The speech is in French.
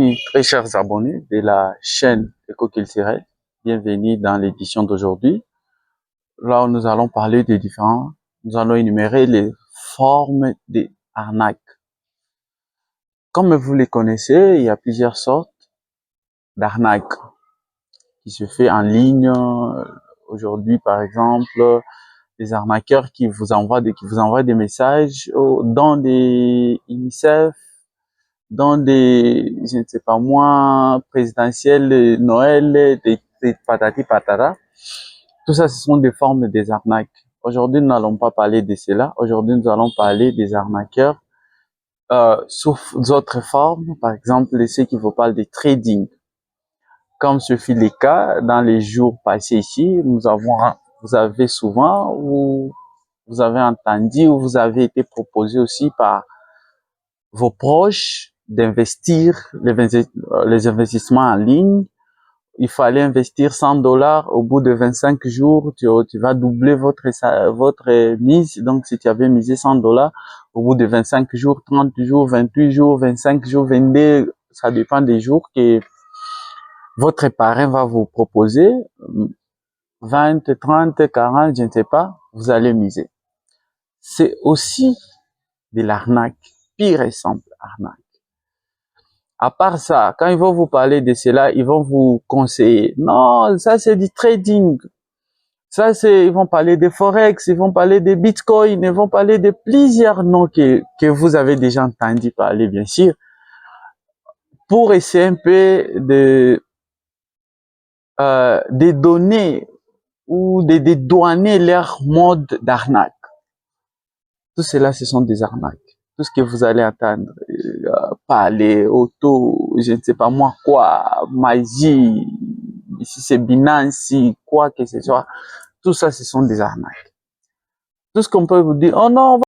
Bienvenue, très chers abonnés de la chaîne Éco-Culturelle. Bienvenue dans l'édition d'aujourd'hui. Là, nous allons parler des différents, nous allons énumérer les formes d'arnaques. Comme vous les connaissez, il y a plusieurs sortes d'arnaques qui se fait en ligne. Aujourd'hui, par exemple, des arnaqueurs qui vous envoient des messages dans des UNICEF, dans des, je ne sais pas moi, présidentielles, Noël, des patati patata. Tout ça, ce sont des formes des arnaques. Aujourd'hui, nous n'allons pas parler de cela. Aujourd'hui, nous allons parler des arnaqueurs sous d'autres formes. Par exemple, ceux qui vous parlent de trading. Comme ce fut le cas dans les jours passés ici, vous avez souvent, ou vous avez entendu, ou vous avez été proposé aussi par vos proches d'investir les investissements en ligne. Il fallait investir $100 au bout de 25 jours, tu vas doubler votre mise. Donc, si tu avais misé $100 au bout de 25 jours, 30 jours, 28 jours, 25 jours, 22, ça dépend des jours que votre parrain va vous proposer, 20, 30, 40, je ne sais pas, vous allez miser. C'est aussi de l'arnaque, pire et simple arnaque. À part ça, quand ils vont vous parler de cela, ils vont vous conseiller. Non, ça c'est du trading. Ça c'est, ils vont parler de Forex, ils vont parler de Bitcoin, ils vont parler de plusieurs noms que vous avez déjà entendu parler, bien sûr, pour essayer un peu de donner ou de dédouaner leur mode d'arnaque. Tout cela, ce sont des arnaques. Tout ce que vous allez entendre, parler, auto, je ne sais pas moi quoi, magie, si c'est Binance, quoi que ce soit, tout ça, ce sont des arnaques. Tout ce qu'on peut vous dire, oh non,